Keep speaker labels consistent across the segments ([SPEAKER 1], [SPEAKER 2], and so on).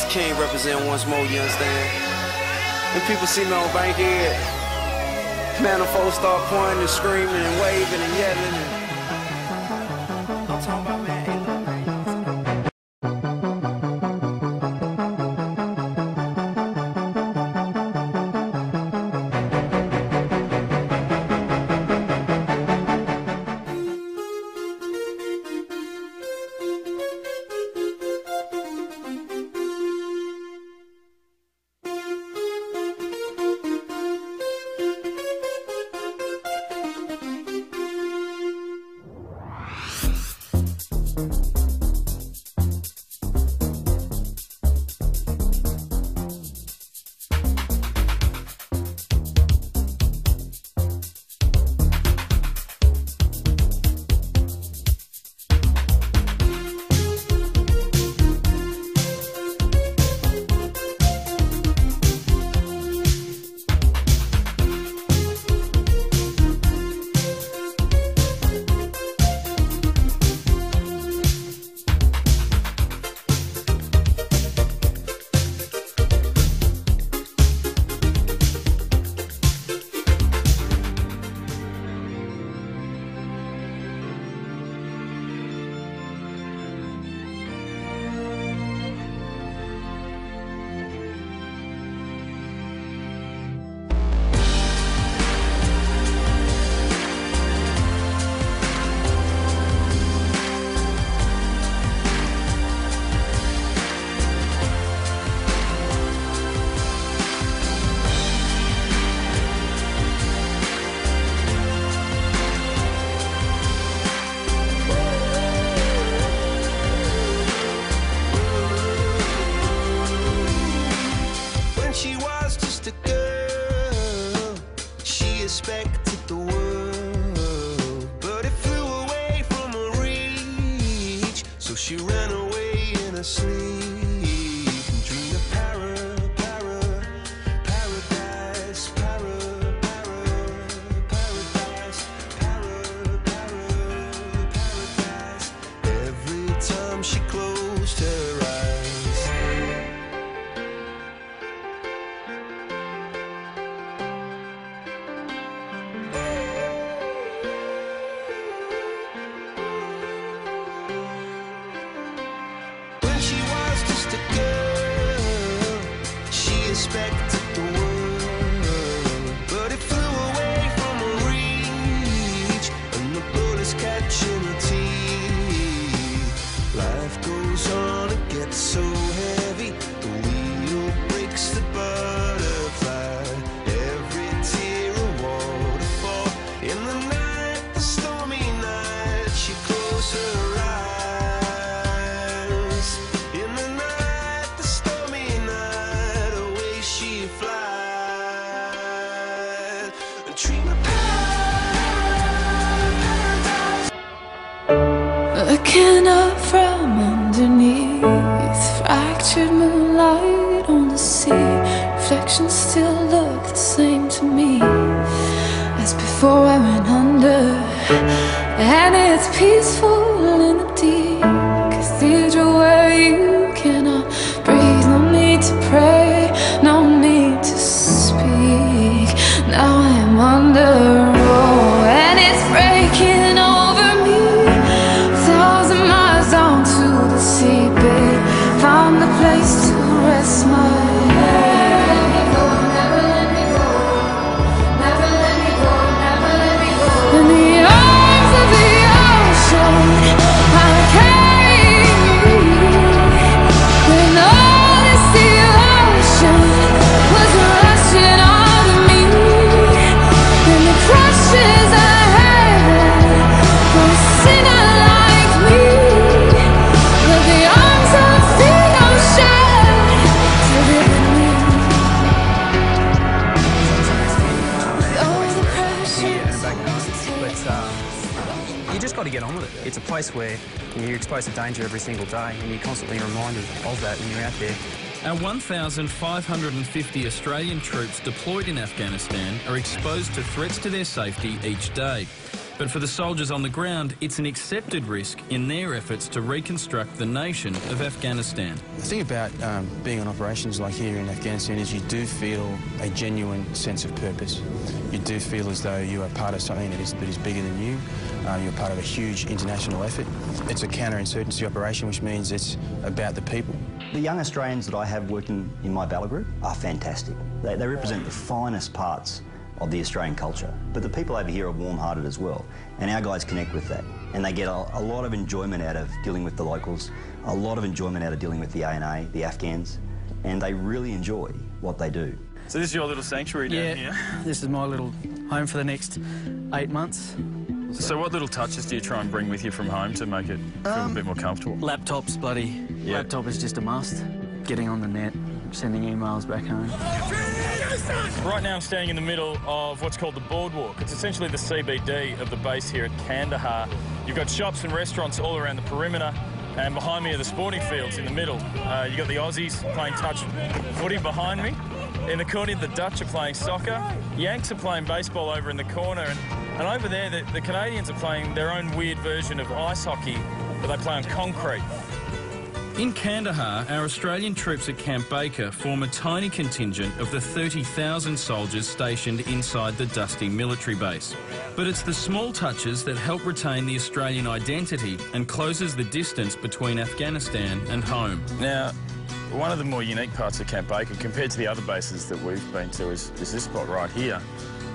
[SPEAKER 1] King represent once more, you understand? And people see me on Bankhead, man, the folks start pointing and screaming and waving and yelling. I'm talking about, man.
[SPEAKER 2] Expected the world, but it flew away from her reach. So she ran away in her sleep and dreamed of paradise, paradise. Every time she closed her eyes. Expected the world, but it flew away from her reach, and the bullets catching her teeth. Life goes on, it gets so heavy, the wheel breaks the butterfly. Every tear a waterfall. In the night, the stormy night, she closed her eyes. In the night, the stormy night, she flies, a dream of paradise.
[SPEAKER 3] Looking up from underneath, fractured moonlight on the sea. Reflections still look the same to me as before I went under. And it's peaceful in the deep cathedral where you cannot breathe. No need to pray, no need to speak. Now I'm under, oh, and it's breaking over me. 1,000 miles down to the seabed, found a place to rest my head. Never let me go, never let me go, never let me go, never let me go. In the arms of the ocean I carry you. When all this devotion was rushing on me, and the crushes I had for a sinner like me, let the arms of the ocean to live in me. Though the pressures
[SPEAKER 4] you just got to get on with it. It's a place where you're exposed to danger every single day, and you're constantly reminded of that when you're out there.
[SPEAKER 5] Our 1,550 Australian troops deployed in Afghanistan are exposed to threats to their safety each day. But for the soldiers on the ground, it's an accepted risk in their efforts to reconstruct the nation of Afghanistan.
[SPEAKER 6] The thing about being on operations like here in Afghanistan is you do feel a genuine sense of purpose. You do feel as though you are part of something that is bigger than you. You're part of a huge international effort. It's a counterinsurgency operation, which means it's about the people.
[SPEAKER 7] The young Australians that I have working in my battle group are fantastic. They represent the finest parts of the Australian culture. But the people over here are warm-hearted as well, and our guys connect with that. And they get a lot of enjoyment out of dealing with the locals, a lot of enjoyment out of dealing with the ANA, the Afghans, and they really enjoy what they do.
[SPEAKER 8] So this is your little sanctuary down here?
[SPEAKER 9] Yeah, this is my little home for the next 8 months.
[SPEAKER 8] So what little touches do you try and bring with you from home to make it feel a bit more comfortable?
[SPEAKER 9] Laptop's laptop is just a must. Getting on the net, sending emails back home.
[SPEAKER 8] Right now I'm standing in the middle of what's called the Boardwalk. It's essentially the CBD of the base here at Kandahar. You've got shops and restaurants all around the perimeter, and behind me are the sporting fields in the middle. You've got the Aussies playing touch footy behind me. In the corner, the Dutch are playing soccer. Yanks are playing baseball over in the corner, and over there the Canadians are playing their own weird version of ice hockey, but they play on concrete.
[SPEAKER 5] In Kandahar, our Australian troops at Camp Baker form a tiny contingent of the 30,000 soldiers stationed inside the dusty military base. But it's the small touches that help retain the Australian identity and closes the distance between Afghanistan and home.
[SPEAKER 8] Now, one of the more unique parts of Camp Baker, compared to the other bases that we've been to, is this spot right here,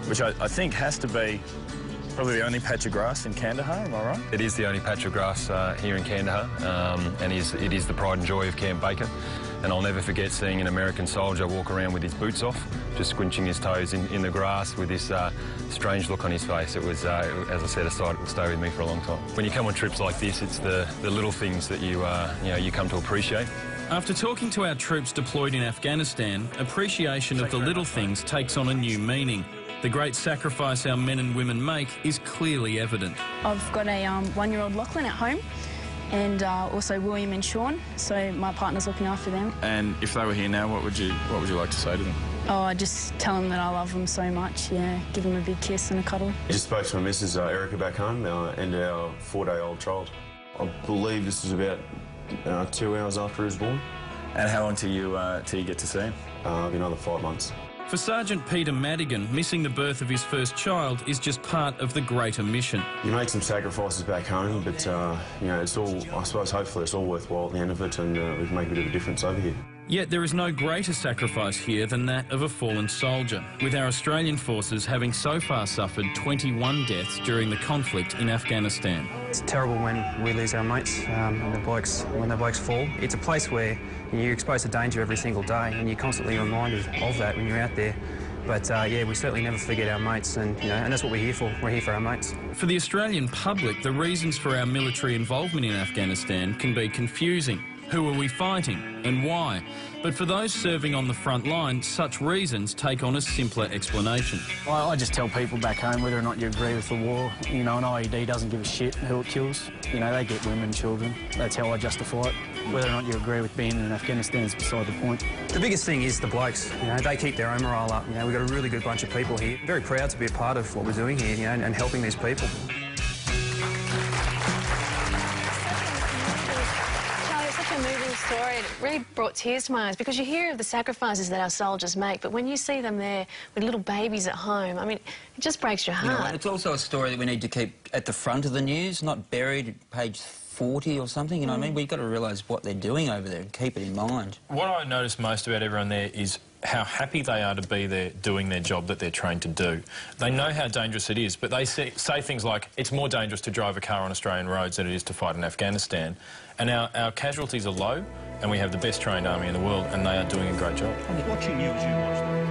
[SPEAKER 8] which I think has to be probably the only patch of grass in Kandahar, am I right?
[SPEAKER 10] It is the only patch of grass here in Kandahar, and it is the pride and joy of Camp Baker. And I'll never forget seeing an American soldier walk around with his boots off, just squinching his toes in the grass with this strange look on his face. It was, as I said, a sight that will stay with me for a long time. When you come on trips like this, it's the little things that you come to appreciate.
[SPEAKER 5] After talking to our troops deployed in Afghanistan, appreciation of the little things takes on a new meaning. The great sacrifice our men and women make is clearly evident.
[SPEAKER 11] I've got a one-year-old Lachlan at home, and also William and Sean, so my partner's looking after them.
[SPEAKER 8] And if they were here now, what would you like to say to them?
[SPEAKER 11] Oh, I just tell them that I love them so much, yeah, give them a big kiss and a cuddle.
[SPEAKER 12] I just spoke to my missus, Erica, back home, and our 4-day-old child. I believe this was about 2 hours after he was born.
[SPEAKER 8] And how long till you get to see him?
[SPEAKER 12] Another 5 months.
[SPEAKER 5] For Sergeant Peter Madigan, missing the birth of his first child is just part of the greater mission.
[SPEAKER 12] You make some sacrifices back home, but, it's all, I suppose, hopefully it's all worthwhile at the end of it, and we can make a bit of a difference over here.
[SPEAKER 5] Yet there is no greater sacrifice here than that of a fallen soldier, with our Australian forces having so far suffered 21 deaths during the conflict in Afghanistan.
[SPEAKER 4] It's terrible when we lose our mates and when the blokes fall. It's a place where you're exposed to danger every single day, and you're constantly reminded of that when you're out there. But yeah, we certainly never forget our mates, and and that's what we're here for. We're here for our mates.
[SPEAKER 5] For the Australian public, the reasons for our military involvement in Afghanistan can be confusing. Who are we fighting and why? But for those serving on the front line, such reasons take on a simpler explanation.
[SPEAKER 9] I just tell people back home, whether or not you agree with the war, an IED doesn't give a shit who it kills. They get women and children. That's how I justify it. Whether or not you agree with being in Afghanistan is beside the point.
[SPEAKER 4] The biggest thing is the blokes. They keep their own morale up. We've got a really good bunch of people here. Very proud to be a part of what we're doing here, and helping these people.
[SPEAKER 13] A moving story. It really brought tears to my eyes, because you hear of the sacrifices that our soldiers make, but when you see them there with little babies at home, I mean, it just breaks your heart.
[SPEAKER 14] It's also a story that we need to keep at the front of the news, not buried at page 40 or something, you know what I mean? We've got to realise what they're doing over there and keep it in mind.
[SPEAKER 8] What I notice most about everyone there is how happy they are to be there doing their job that they're trained to do. They know how dangerous it is, but they say things like, it's more dangerous to drive a car on Australian roads than it is to fight in Afghanistan. And our casualties are low, and we have the best trained army in the world, and they are doing a great job.
[SPEAKER 15] I was watching you as you watched them.